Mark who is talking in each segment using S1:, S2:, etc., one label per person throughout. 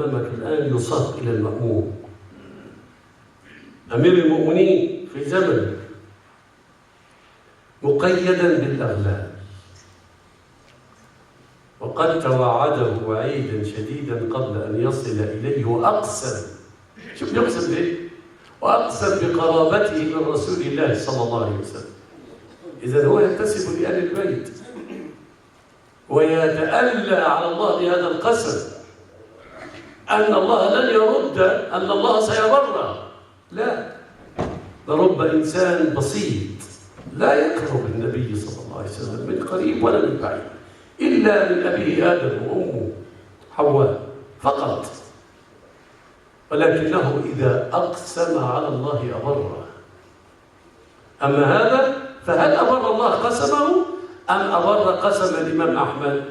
S1: أمامك الآن يصاق إلى المأموم، أمير المؤمنين في زمن مقيدا بالأغلال، وقد توعده وعيدا شديدا قبل أن يصل إليه، وأقسم، شوف يقسم ليه؟ وأقسم بقرابته من رسول الله صلى الله عليه وسلم. إذا هو ينتسب لآل البيت ويتألى على الله بهذا القسم أن الله لن يرد، أن الله سيبره. لا، لرب إنسان بسيط لا يقرب النبي صلى الله عليه وسلم من قريب ولا من بعيد إلا من أبيه آدم وأمه حواء فقط، ولكنه إذا أقسم على الله أبره. أما هذا فهل أبر الله قسمه أم أبر قسم الإمام أحمد؟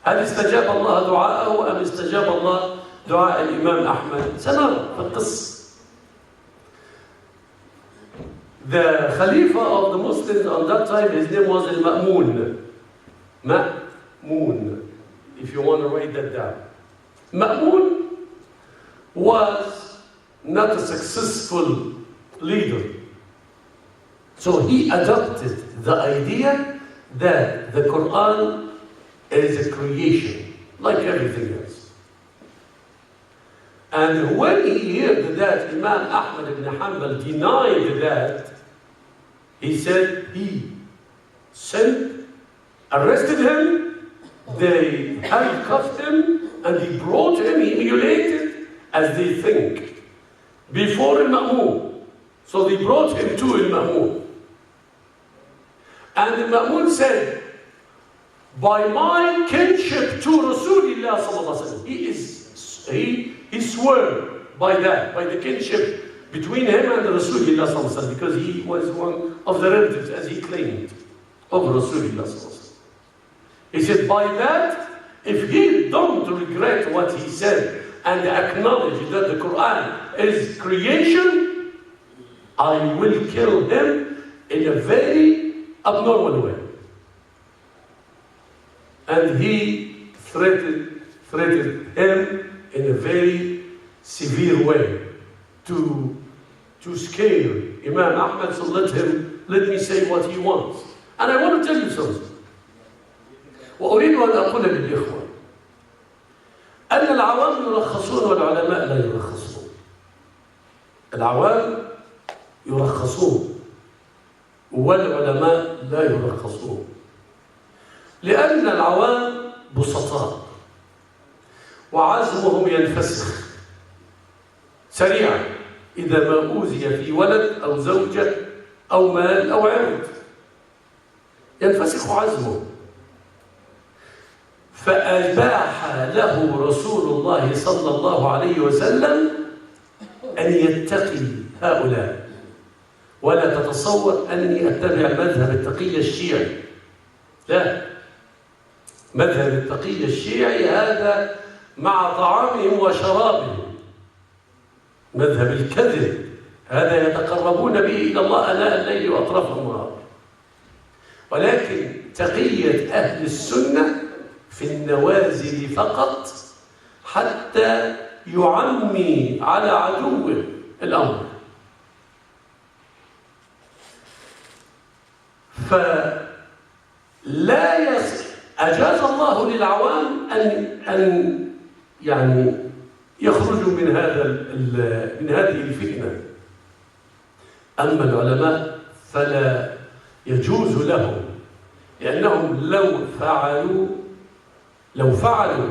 S1: هل استجاب الله دعاءه أم استجاب الله دعاء الإمام أحمد؟ سنرى في القصة. The Khalifa of the Muslims on that time, his name was Al-Ma'mun. Ma'mun, if you want to write that down. Ma'mun was not a successful leader. So he adopted the idea that the Quran is a creation, like everything else. And when he heard that Imam Ahmed ibn Hambal denied that, he said he arrested him, they handcuffed him, and he brought him humiliated, as they think, before Al-Ma'mun. So they brought him to Al-Ma'mun. And Al-Ma'mun said, by my kinship to Rasulullah sallallahu alaihi wasallam, he swore by that, by the kinship between him and Rasulullah sallallahu alaihi wasallam, because he was one of the relatives, as he claimed, of Rasulullah sallallahu alaihi wasallam. He said, by that, if he don't regret what he said and acknowledge that the Quran is creation, I will kill him in a very abnormal way. And he threatened him in a very severe way to scare Imam Ahmed, so let me say what he wants. And I want to tell you something. وأريد أن أقول للإخوة أن العوام يرخصون والعلماء لا يرخصون. العوام يرخصون والعلماء لا يرخصون، لأن العوام بسطاء وعزمهم ينفسخ سريعا إذا ما أوذي في ولد أو زوجة أو مال أو عرض، ينفسخ عزمه. فأباح له رسول الله صلى الله عليه وسلم أن يتقي هؤلاء. ولا تتصور أني أتبع مذهب التقي الشيعي، لا، مذهب التقي الشيعي هذا مع طعامهم وشرابهم، مذهب الكذب هذا يتقربون به إلى الله آناء الليل وأطراف النهار. ولكن تقية أهل السنة في النوازل فقط حتى يعمي على عدوه الأمر. فلا أجاز الله للعوام أن يعني يخرجوا من هذه الفتنة. أما العلماء فلا يجوز لهم، لأنهم لو فعلوا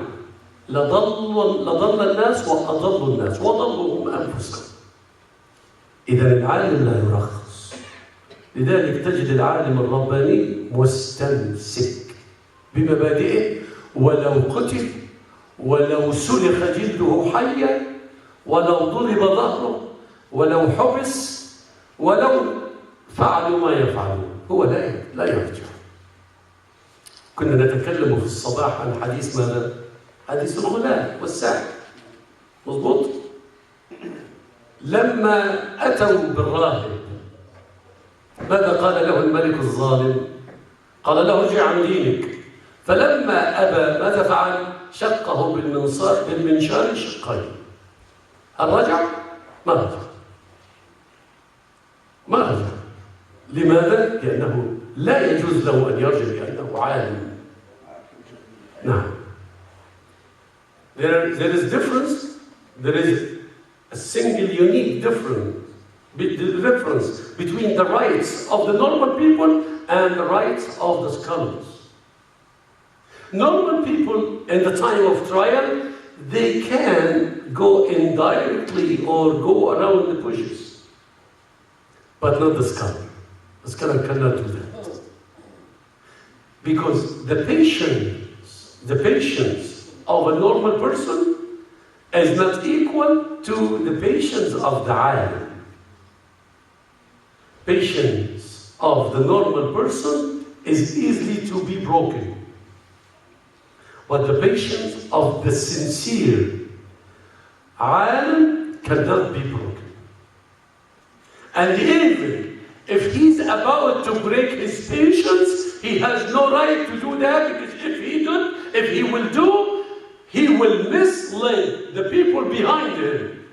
S1: لضل الناس وأضلوا الناس وضلوا أنفسهم. إذا العالم لا يرخص، لذلك تجد العالم الرباني مستمسك بمبادئه، ولو قتل ولو سلخ جلده حيا ولو ضرب ظهره ولو حبس ولو فعلوا ما يفعلون، هو لا يرجع. كنا نتكلم في الصباح عن حديث ماذا؟ حديث الغلام والساحر، مضبوط؟ لما أتوا بالراهب ماذا قال له الملك الظالم؟ قال له ارجع عن دينك، فلما أبى ماذا فعل؟ شقه بالمنشار شقين. هل رجع؟ ما رجع. ما رجع. لماذا؟ لأنه لا يجوز له أن يرجع لأنه عالم. نعم. There is difference. There is a single unique difference between the rights of the normal people and the rights of the scholars. Normal people in the time of trial, they can go indirectly or go around the bushes, but not the scholar. The scholar cannot do that. Because the patience of a normal person is not equal to the patience of the alim. Patience of the normal person is easily to be broken. But the patience of the sincere alim cannot be broken. And even if he's about to break his patience, he has no right to do that, because if he will do, he will mislead the people behind him.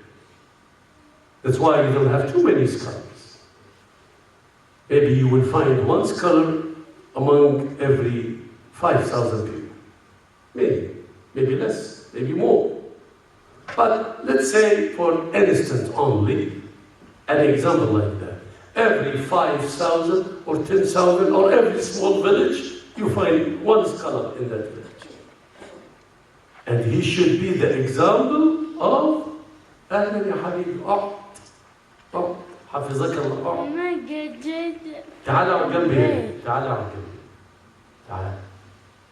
S1: That's why we don't have too many scholars. Maybe you will find one scholar among every 5,000 people. Maybe less, maybe more. But let's say, for instance only, an example like that. Every 5,000 or 10,000 or every small village, you find one scholar in that village. And he should be the example of أهلا يا حبيبي اقعد حفظك الله اقعد تعال اقعد جنبي هنا تعال اقعد جنبي تعال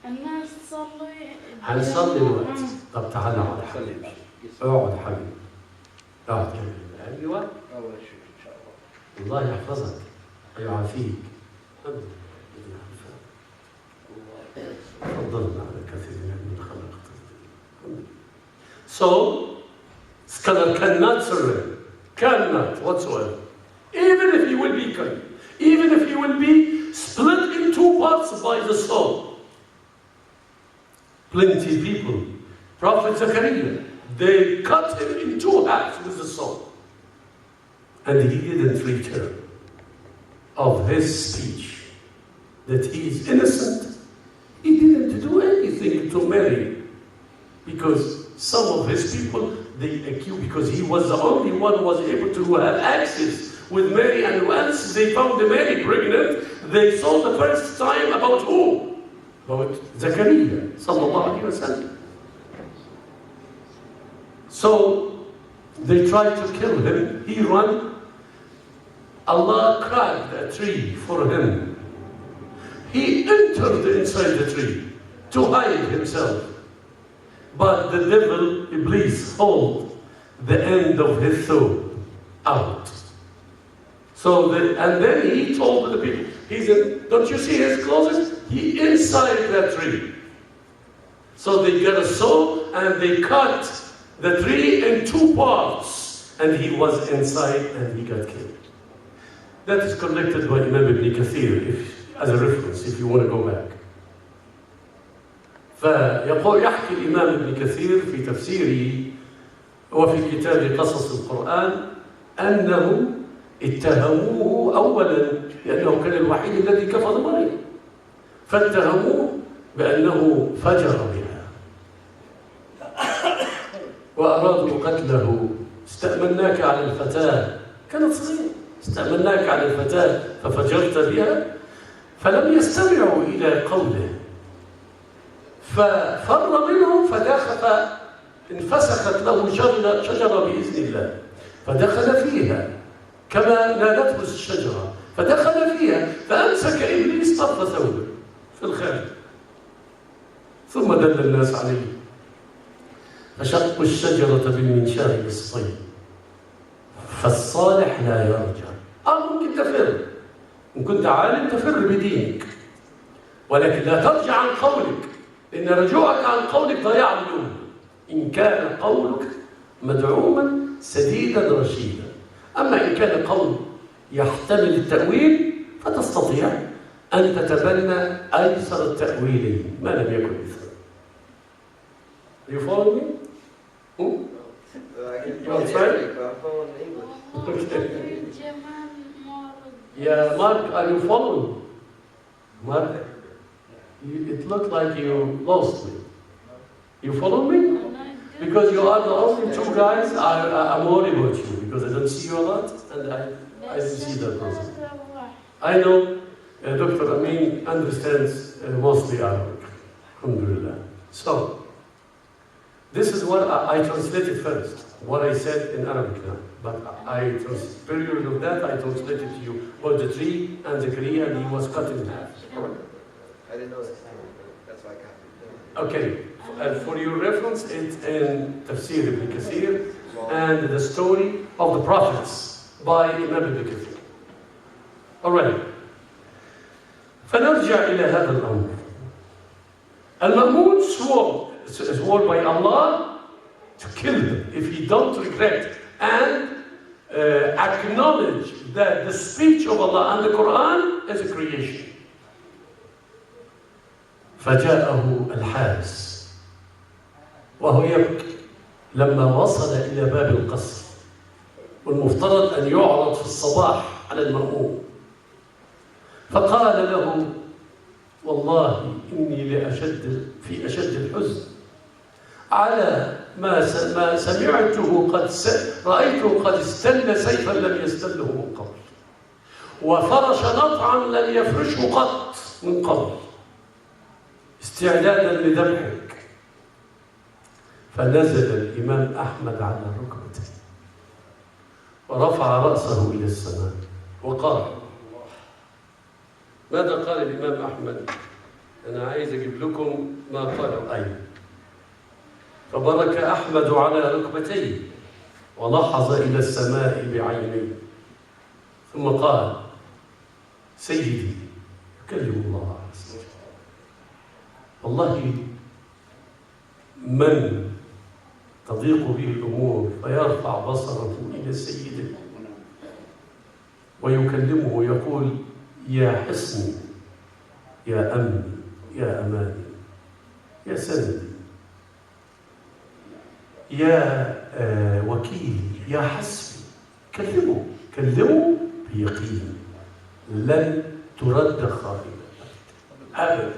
S2: الناس تصلي
S1: هنصلي الوقت طب تعال اقعد حبيبي اقعد حبيبي اقعد جنبي ايوه
S3: الله يشفيك ان شاء الله
S1: الله يحفظك ويعافيك فضلنا على كثير من خلق. So, scholar cannot surrender, cannot whatsoever. Even if he will be cut, even if he will be split in two parts by the sword. Plenty of people, Prophet Zechariah, they cut him in two halves with the sword. And he didn't return of his speech that he is innocent. He didn't do anything to Mary, because some of his people, they accused, because he was the only one who was able to have access with Mary, and once they found Mary pregnant, they saw the first time about who? About Zechariah, sallallahu alayhi wa sallam. So they tried to kill him. He ran. Allah cracked a tree for him. He entered inside the tree to hide himself. But the devil, Iblis, hold the end of his thumb out. So and then he told the people, he said, don't you see his clothes? He inside that tree. So they got a saw and they cut the tree in two parts, and he was inside and he got killed. That is collected by Imam ibn Kathir, as a reference, if you want to go back. يحكي الإمام ابن كثير في تفسيره وفي كتاب قصص القرآن أنه اتهموه أولا لأنه كان الوحيد الذي كفر مريم، فاتهموه بأنه فجر بها وأرادوا قتله. استأمناك على الفتاة، كانت صغيرة، استأمناك على الفتاة ففجرت بها، فلم يستمعوا إلى قوله ففر منهم فدخل، انفسخت له شجرة بإذن الله فدخل فيها كما نادته الشجرة، فدخل فيها فأمسك إبليس طرف ثوبه في الخارج ثم دل الناس عليه فشقوا الشجرة بالمنشار بالصيد فالصالح لا يرجع. ممكن تفر، إن كنت عالم تفر بدينك، ولكن لا ترجع عن قولك، إن رجوعك عن قولك ضياع اليوم. إن كان قولك مدعوما سديدا رشيدا. أما إن كان قول يحتمل التأويل فتستطيع أن تتبنى أيسر التأويلين ما لم يكن إثما. You follow me? You are trying? Okay. Yeah, Mark, are you following? Mark, it looked like you lost me. You follow me? Because you are the only two guys I'm worried about you because I don't see you a lot and I don't see that person. I know Dr. Amin understands mostly Arabic. Alhamdulillah. So, this is what I translated first, what I said in Arabic now. But period of that, I translated to you about the tree and the Korea, and he was cut in half.
S3: I didn't know that. That's why I copied.
S1: Okay, and for your reference, it's in Tafsir ibn Kathir and the story of the prophets by Imam ibn Kathir. Alright. فنرجع إلى هذا الأمر. المأمون swore by Allah to kill him if he don't regret and acknowledge that the speech of Allah and the Quran is a creation. فجاءه الحارس وهو يبكي لما وصل إلى باب القصر والمفترض أن يعرض في الصباح على المأمون فقال له والله إني في أشد الحزن على ما سمعته رأيته قد استل سيفا لم يستله من قبل وفرش نطعا لم يفرشه قط من قبل استعدادا لذبحك. فنزل الإمام أحمد على ركبته ورفع رأسه إلى السماء وقال ماذا قال الإمام أحمد؟ أنا عايز أجيب لكم ما قاله أيضا. فبرك أحمد على ركبتيه ولحظ إلى السماء بعينيه ثم قال سيدي يكلم الله عز وجل والله من تضيق به الأمور فيرفع بصره إلى سيده ويكلمه ويقول يا حصني يا أمني يا أماني يا سندي يا وكيل يا حسبي كلمه بيقين لن ترد خائبة أبدا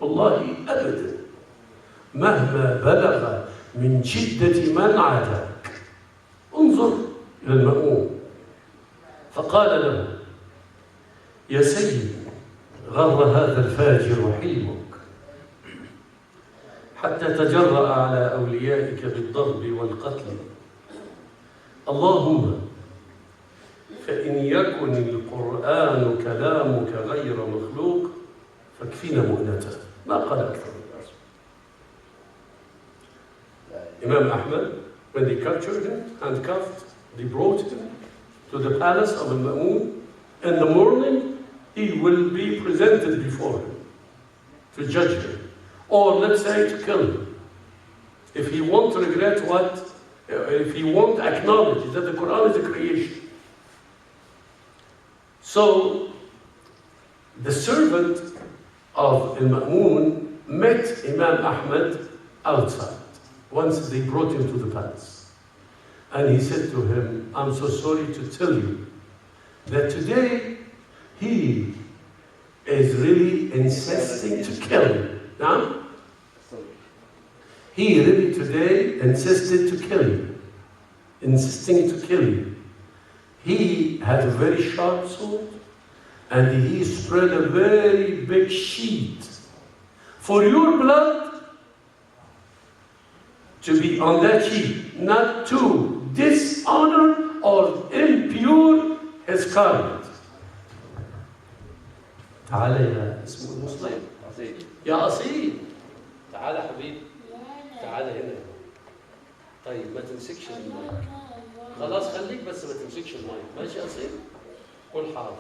S1: والله أبدا مهما بلغ من شدة من عاداك. انظر إلى المأمون فقال له يا سيدي غر هذا الفاجر حلمك حتى تجرأ على أوليائك بالضرب والقتل. اللهم فإن يكن القرآن كلامك غير مخلوق فاكفينا مؤنته. ما قال أكثر. Imam Ahmed, when they captured him, handcuffed, they brought him to the palace of Al-Ma'mun. In the morning, he will be presented before him to judge him. Or let's say to kill him. If he won't regret if he won't acknowledge that the Quran is a creation. So, the servant of Al-Ma'mun met Imam Ahmed outside once they brought him to the palace. And he said to him, I'm so sorry to tell you that today he is really insisting to kill him. Now, he really today insisted to kill you, insisting to kill you. He had a very sharp sword, and he spread a very big sheet for your blood to be on that sheet, not to dishonor or impure his garment. تعال يا اسمه المسلم يا أصيل تعال حبيبي تعال هنا. طيب ما تمسكش المايك خلاص خليك بس ما تمسكش المايك ماشي يا أصيل قول حاضر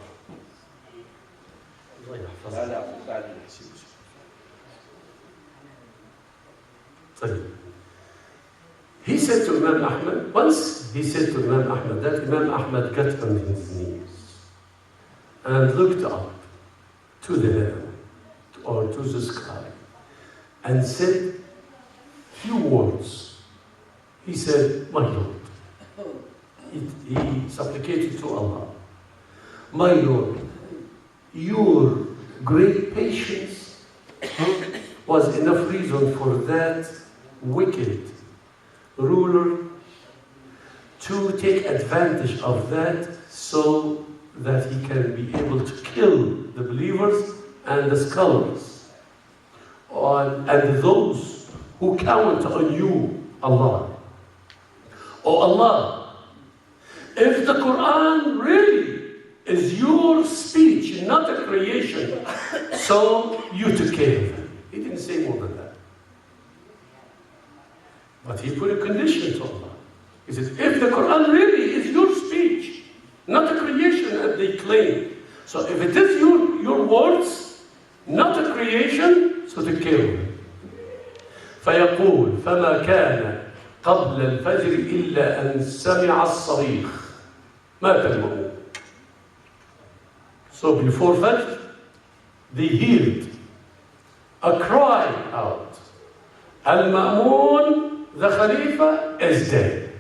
S1: الله يحفظك. لا لا بعد طيب. He said to Imam Ahmed, once he said to Imam Ahmed that Imam Ahmed got on his knees and looked up to the heaven or to the sky and said few words. He said, my Lord. He supplicated to Allah, my Lord, your great patience was enough reason for that wicked ruler to take advantage of that so that he can be able to kill the believers and the scholars and those who count on you, Allah. Oh Allah, if the Quran really is your speech, not a creation, so you took care of it. He didn't say more than that. But he put a condition to Allah. He said, if the Quran really is your speech, not a creation as they claim, so if it is your words, not a creation, so take care of it. فيقول فما كان قبل الفجر إلا أن سمع الصريخ مات المؤمن. So before Fajr, they heard a cry out. Al-Ma'mun, the Khalifa, is dead.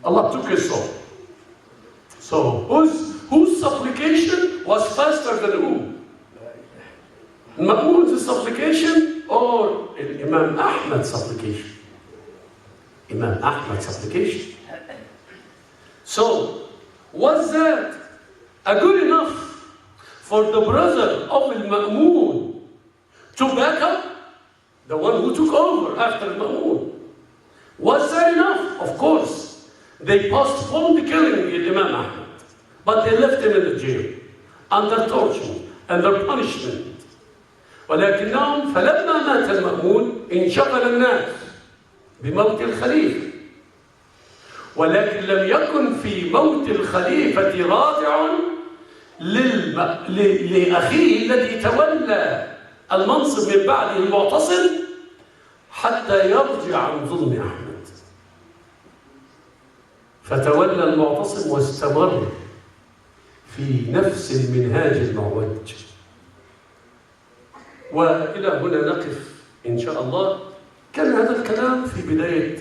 S1: Allah took his soul. So whose supplication was faster than who? Ma'mun's supplication or Imam Ahmed's supplication? Imam Ahmed's supplication. So was that good enough for the brother of Al-Ma'mun to back up the one who took over after Al-Ma'mun? Was that enough? Of course. They postponed the killing of Imam Ahmed, but they left him in the jail under torture, under punishment. ولكنهم فلما مات المأمون انشغل الناس بموت الخليفة، ولكن لم يكن في موت الخليفة رادع لأخيه الذي تولى المنصب من بعده المعتصم حتى يرجع عن ظلم أحمد. فتولى المعتصم واستمر في نفس المنهاج المعوج. وإلى هنا نقف إن شاء الله. كان هذا الكلام في بداية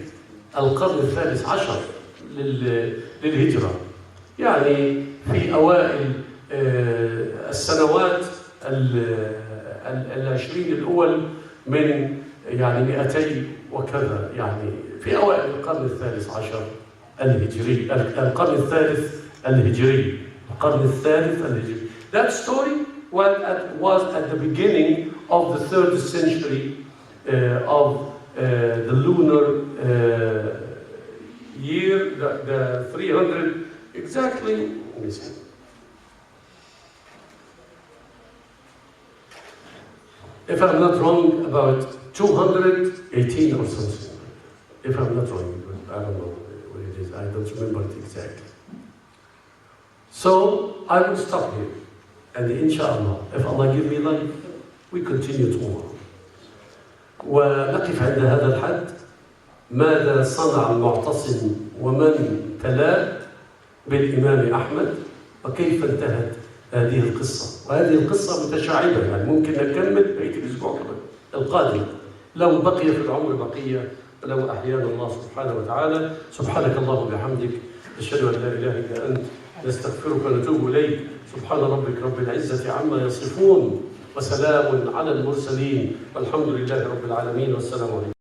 S1: القرن الثالث عشر للهجرة، يعني في أوائل السنوات العشرين الأول من يعني 200 وكذا، يعني في أوائل القرن الثالث عشر الهجري، القرن الثالث الهجري، القرن الثالث الهجري. That story was at the beginning of the 3rd century of the lunar year, the 300 exactly. Let me see. If I'm not wrong, about 218 or something. If I'm not wrong, I don't know what it is. I don't remember it exactly. So I will stop here, and inshallah, if Allah give me life, we continue tomorrow. ونقف عند هذا الحد. ماذا صنع المعتصم ومن تلاه بالإمام أحمد، وكيف انتهت هذه القصة. وهذه القصة متشعبة، يعني ممكن نكمل بقية الأسبوع القادم لو بقي في العمر بقية، لو أحيانا الله سبحانه وتعالى. سبحانك اللهم وبحمدك، أشهد أن لا إله إلا أنت، نستغفرك ونتوب إليك. سبحان ربك رب العزة عما يصفون، وسلام على المرسلين، والحمد لله رب العالمين، والسلام عليكم.